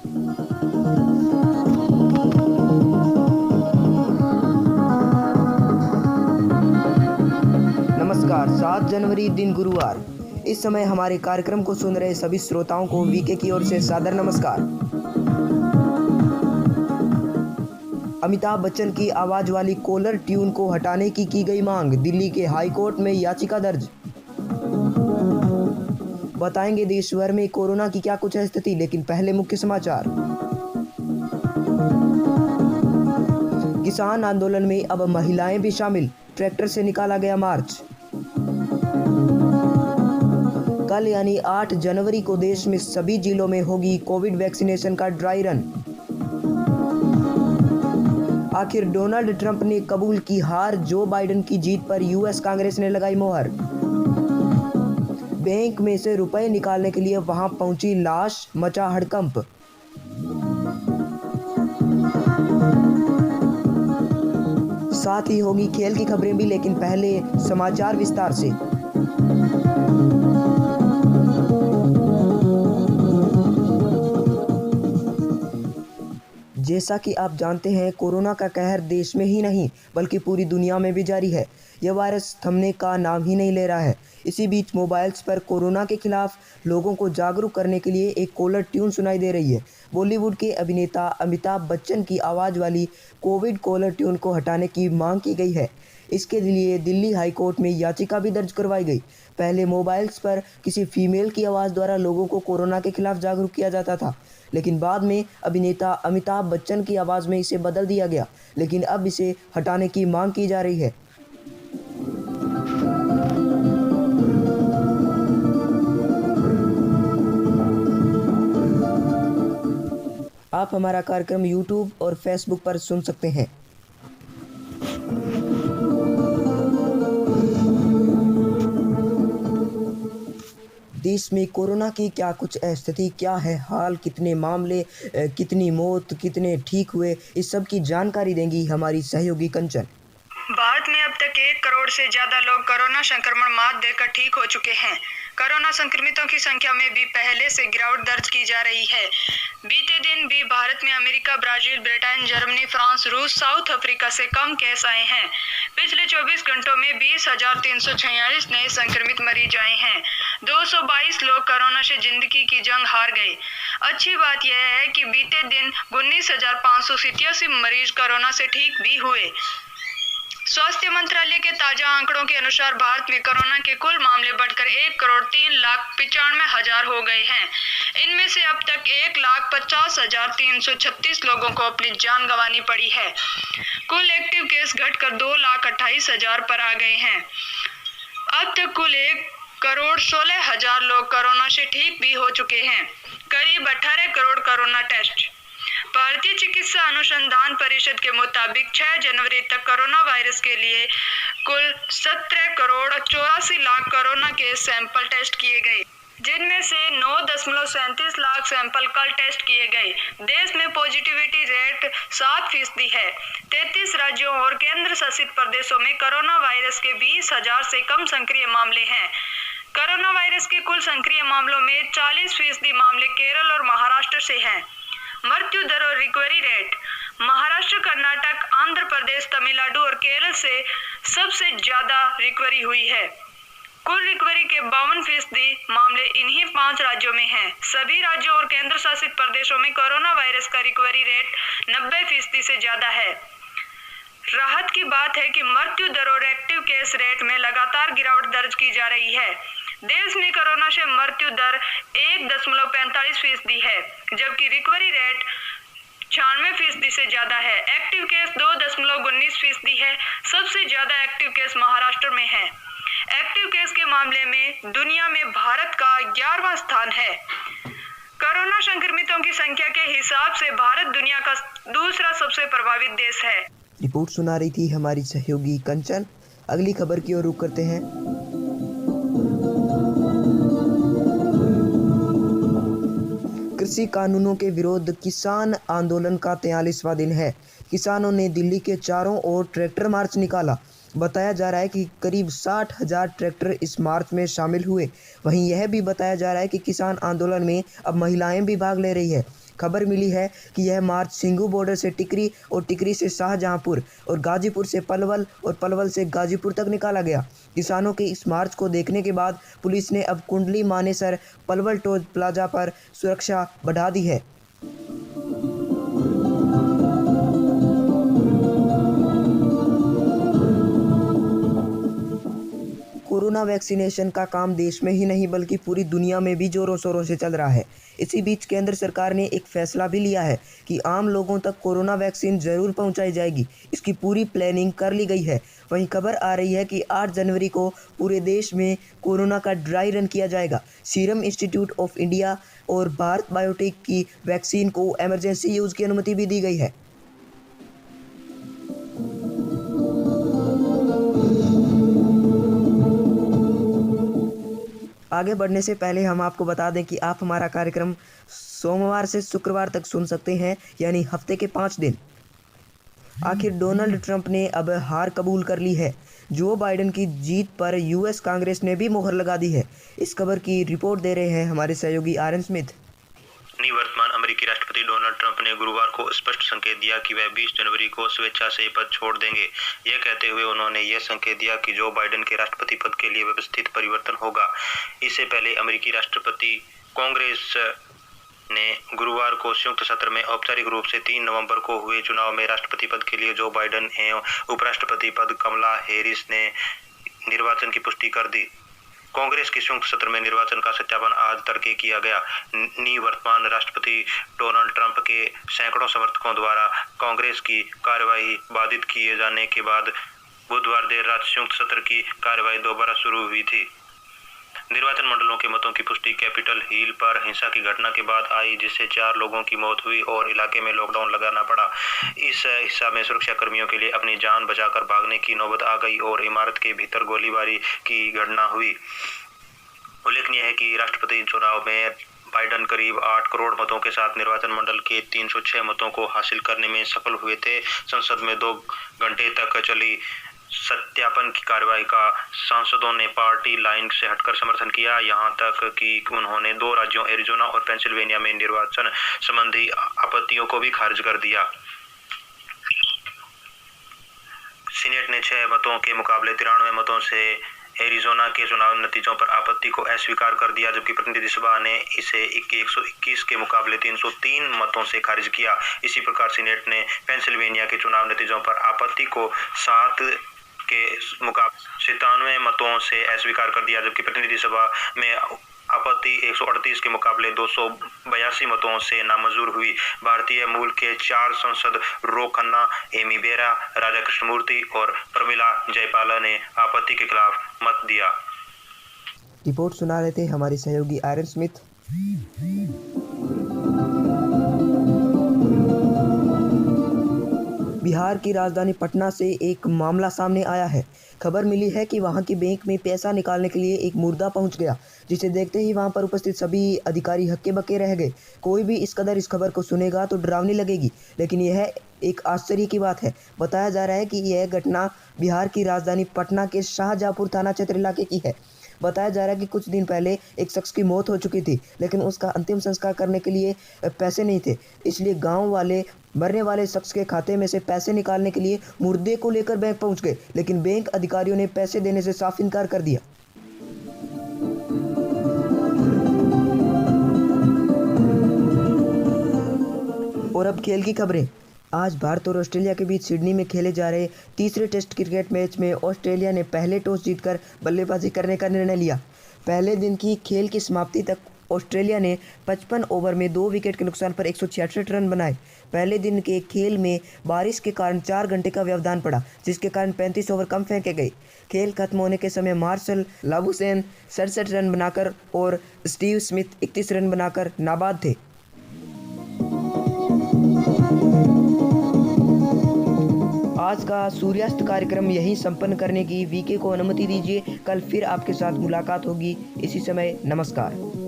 नमस्कार। 7 जनवरी दिन गुरुवार। इस समय हमारे कार्यक्रम को सुन रहे सभी श्रोताओं को वीके की ओर से सादर नमस्कार। अमिताभ बच्चन की आवाज वाली कॉलर ट्यून को हटाने की गई मांग। दिल्ली के हाई कोर्ट में याचिका दर्ज। बताएंगे देश भर में कोरोना की क्या कुछ है स्थिति, लेकिन पहले मुख्य समाचार। किसान आंदोलन में अब महिलाएं भी शामिल। ट्रैक्टर से निकाला गया मार्च। कल यानी 8 जनवरी को देश में सभी जिलों में होगी कोविड वैक्सीनेशन का ड्राई रन। आखिर डोनाल्ड ट्रंप ने कबूल की हार। जो बाइडेन की जीत पर यूएस कांग्रेस ने लगाई मोहर। बैंक में से रुपए निकालने के लिए वहां पहुंची लाश, मचा हड़कंप। साथ ही होगी खेल की खबरें भी, लेकिन पहले समाचार विस्तार से। जैसा कि आप जानते हैं, कोरोना का कहर देश में ही नहीं बल्कि पूरी दुनिया में भी जारी है। यह वायरस थमने का नाम ही नहीं ले रहा है। इसी बीच मोबाइल्स पर कोरोना के खिलाफ लोगों को जागरूक करने के लिए एक कॉलर ट्यून सुनाई दे रही है। बॉलीवुड के अभिनेता अमिताभ बच्चन की आवाज़ वाली कोविड कॉलर ट्यून को हटाने की मांग की गई है। इसके लिए दिल्ली हाई कोर्ट में याचिका भी दर्ज करवाई गई। पहले मोबाइल्स पर किसी फीमेल की आवाज़ द्वारा लोगों को कोरोना के खिलाफ जागरूक किया जाता था, लेकिन बाद में अभिनेता अमिताभ बच्चन की आवाज़ में इसे बदल दिया गया। लेकिन अब इसे हटाने की मांग की जा रही है। आप हमारा कार्यक्रम यूट्यूब और फेसबुक पर सुन सकते हैं। देश में कोरोना की क्या कुछ स्थिति, क्या है हाल, कितने मामले, कितनी मौत, कितने ठीक हुए, इस सब की जानकारी देंगी हमारी सहयोगी कंचन। भारत में अब तक 1 करोड़ से ज्यादा लोग कोरोना संक्रमण मात देकर ठीक हो चुके हैं। कोरोना संक्रमितों की संख्या में भी पहले से गिरावट दर्ज की जा रही है। बीते दिन भी भारत में America, Brazil, Britain, Germany, France, रूस, साउथ अफ्रीका से कम केस आए हैं। पिछले 24 घंटों में 20,346 नए संक्रमित मरीज आए हैं। 222 लोग कोरोना से जिंदगी की जंग हार गए। अच्छी बात यह है कि बीते दिन 19,587 मरीज कोरोना से ठीक भी हुए। स्वास्थ्य मंत्रालय के ताजा आंकड़ों के अनुसार भारत में कोरोना के कुल मामले बढ़कर 1,03,95,000 हो गए हैं। इनमें से अब तक 1,50,336 लोगों को अपनी जान गंवानी पड़ी है। कुल एक्टिव केस घटकर 2,28,000 पर आ गए हैं। अब तक कुल 1,16,000 लोग कोरोना से ठीक भी हो चुके हैं। करीब 18 करोड़ कोरोना टेस्ट। भारतीय चिकित्सा अनुसंधान परिषद के मुताबिक 6 जनवरी तक कोरोना वायरस के लिए कुल 17 करोड़ 84 लाख कोरोना के सैंपल टेस्ट किए गए, जिनमें से 9.37 लाख सैंपल कल टेस्ट किए गए। देश में पॉजिटिविटी रेट 7% है। 33 राज्यों और केंद्र शासित प्रदेशों में कोरोना वायरस के 20,000 से कम सक्रिय मामले हैं। कोरोना वायरस के कुल सक्रिय मामलों में 40% मामले केरल और महाराष्ट्र से हैं। मृत्यु दर और रिकवरी रेट। महाराष्ट्र, कर्नाटक, आंध्र प्रदेश, तमिलनाडु और केरल से सबसे ज्यादा रिकवरी हुई है। कुल रिकवरी के 52% मामले इन्हीं 5 राज्यों में हैं। सभी राज्यों और केंद्र शासित प्रदेशों में कोरोना वायरस का रिकवरी रेट 90% से ज्यादा है। राहत की बात है कि मृत्यु दर और एक्टिव केस रेट में लगातार गिरावट दर्ज की जा रही है। देश में कोरोना से मृत्यु दर 1.45% है, जबकि रिकवरी रेट 96% से ज्यादा है। एक्टिव केस 2.19% है। सबसे ज्यादा एक्टिव केस महाराष्ट्र में है। एक्टिव केस के मामले में दुनिया में भारत का 11वां स्थान है। कोरोना संक्रमितों की संख्या के हिसाब से भारत दुनिया का दूसरा सबसे प्रभावित देश है। रिपोर्ट सुना रही थी हमारी सहयोगी कंचन। अगली खबर की ओर रुख करते हैं। कृषि कानूनों के विरोध किसान आंदोलन का 43वां दिन है। किसानों ने दिल्ली के चारों ओर ट्रैक्टर मार्च निकाला। बताया जा रहा है कि करीब 60,000 ट्रैक्टर इस मार्च में शामिल हुए। वहीं यह भी बताया जा रहा है कि किसान आंदोलन में अब महिलाएं भी भाग ले रही है। खबर मिली है कि यह मार्च सिंघू बॉर्डर से टिकरी और टिकरी से शाहजहांपुर और गाजीपुर से पलवल और पलवल से गाजीपुर तक निकाला गया। किसानों के इस मार्च को देखने के बाद पुलिस ने अब कुंडली मानेसर पलवल टोल प्लाजा पर सुरक्षा बढ़ा दी है। कोरोना वैक्सीनेशन का काम देश में ही नहीं बल्कि पूरी दुनिया में भी जोरों शोरों से चल रहा है। इसी बीच केंद्र सरकार ने एक फैसला भी लिया है कि आम लोगों तक कोरोना वैक्सीन जरूर पहुंचाई जाएगी। इसकी पूरी प्लानिंग कर ली गई है। वहीं खबर आ रही है कि 8 जनवरी को पूरे देश में कोरोना का ड्राई रन किया जाएगा। सीरम इंस्टीट्यूट ऑफ इंडिया और भारत बायोटेक की वैक्सीन को इमरजेंसी यूज़ की अनुमति भी दी गई है। आगे बढ़ने से पहले हम आपको बता दें कि आप हमारा कार्यक्रम सोमवार से शुक्रवार तक सुन सकते हैं, यानी हफ्ते के 5 दिन। आखिर डोनाल्ड ट्रंप ने अब हार कबूल कर ली है। जो बाइडेन की जीत पर यूएस कांग्रेस ने भी मुहर लगा दी है। इस खबर की रिपोर्ट दे रहे हैं हमारे सहयोगी आरएन स्मिथ। निवर्तमान अमेरिकी राष्ट्रपति डोनाल्ड ट्रंप ने गुरुवार को स्पष्ट संकेत दिया कि वह 20 जनवरी को स्वेच्छा से पद छोड़ देंगे। यह कहते हुए उन्होंने यह संकेत दिया कि जो बाइडेन के राष्ट्रपति पद के लिए व्यवस्थित परिवर्तन होगा। इससे पहले अमेरिकी राष्ट्रपति कांग्रेस ने गुरुवार को संयुक्त सत्र में औपचारिक रूप से 3 नवंबर को हुए चुनाव में राष्ट्रपति पद के लिए जो बाइडेन एवं उपराष्ट्रपति पद कमला हैरिस ने निर्वाचन की पुष्टि कर दी। कांग्रेस के संयुक्त सत्र में निर्वाचन का सत्यापन आज तड़के किया गया। निवर्तमान राष्ट्रपति डोनाल्ड ट्रंप के सैकड़ों समर्थकों द्वारा कांग्रेस की कार्यवाही बाधित किए जाने के बाद बुधवार देर रात संयुक्त सत्र की कार्यवाही दोबारा शुरू हुई थी। निर्वाचन मंडलों के मतों की पुष्टि कैपिटल हिल पर हिंसा की घटना के बाद आई, जिससे 4 लोगों की मौत हुई और इलाके में लॉकडाउन लगाना पड़ा। इस हिस्सा में सुरक्षा कर्मियों के लिए अपनी जान बचाकर भागने की नौबत आ गई और इमारत के भीतर गोलीबारी की घटना हुई। उल्लेखनीय है कि राष्ट्रपति चुनाव में बाइडेन करीब 8 करोड़ मतों के साथ निर्वाचन मंडल के 306 मतों को हासिल करने में सफल हुए थे। संसद में 2 घंटे तक चली सत्यापन की कार्रवाई का सांसदों ने पार्टी लाइन से हटकर समर्थन किया, यहां तक कि उन्होंने 2 राज्यों एरिजोना और पेंसिल्वेनिया में निर्वाचन संबंधी आपत्तियों को भी खारिज कर दिया। सीनेट ने 6 मतों के मुकाबले 93 मतों से एरिजोना के चुनाव नतीजों पर आपत्ति को अस्वीकार कर दिया, जबकि प्रतिनिधि सभा ने इसे 121 के मुकाबले 303 मतों से खारिज किया। इसी प्रकार सीनेट ने पेंसिल्वेनिया के चुनाव नतीजों पर आपत्ति को 7 के मुकाबले 97 मतों से अस्वीकार कर दिया, जबकि प्रतिनिधि सभा में आपत्ति 138 के मुकाबले 282 मतों से नामंजूर हुई। भारतीय मूल के 4 सांसद रो खन्ना, एमी बेरा, राजा कृष्णमूर्ति और प्रमिला जयपाला ने आपत्ति के खिलाफ मत दिया। रिपोर्ट सुना रहे थे हमारे सहयोगी आरएन स्मिथ। बिहार की राजधानी पटना से एक मामला सामने आया है। खबर मिली है कि वहां की बैंक में पैसा निकालने के लिए एक मुर्दा पहुंच गया, जिसे देखते ही वहां पर उपस्थित सभी अधिकारी हक्के बक्के रह गए। कोई भी इस कदर इस खबर को सुनेगा तो डरावनी लगेगी, लेकिन यह एक आश्चर्य की बात है। बताया जा रहा है कि यह घटना बिहार की राजधानी पटना के शाहजहांपुर थाना क्षेत्र इलाके की है। बताया जा रहा है कि कुछ दिन पहले एक शख्स की मौत हो चुकी थी, लेकिन उसका अंतिम संस्कार करने के लिए पैसे नहीं थे। इसलिए गांव वाले मरने वाले शख्स के खाते में से पैसे निकालने के लिए मुर्दे को लेकर बैंक पहुंच गए, लेकिन बैंक अधिकारियों ने पैसे देने से साफ इनकार कर दिया। और अब खेल की खबरें। आज भारत और ऑस्ट्रेलिया के बीच सिडनी में खेले जा रहे तीसरे टेस्ट क्रिकेट मैच में ऑस्ट्रेलिया ने पहले टॉस जीतकर बल्लेबाजी करने का निर्णय लिया। पहले दिन की खेल की समाप्ति तक ऑस्ट्रेलिया ने 55 ओवर में 2 विकेट के नुकसान पर 166 रन बनाए। पहले दिन के खेल में बारिश के कारण 4 घंटे का व्यवधान पड़ा, जिसके कारण 35 ओवर कम फेंके गए। खेल खत्म होने के समय मार्शल लाबुशेन 67 रन बनाकर और स्टीव स्मिथ 31 रन बनाकर नाबाद थे। आज का सूर्यास्त कार्यक्रम यहीं संपन्न करने की वीके को अनुमति दीजिए। कल फिर आपके साथ मुलाकात होगी इसी समय। नमस्कार।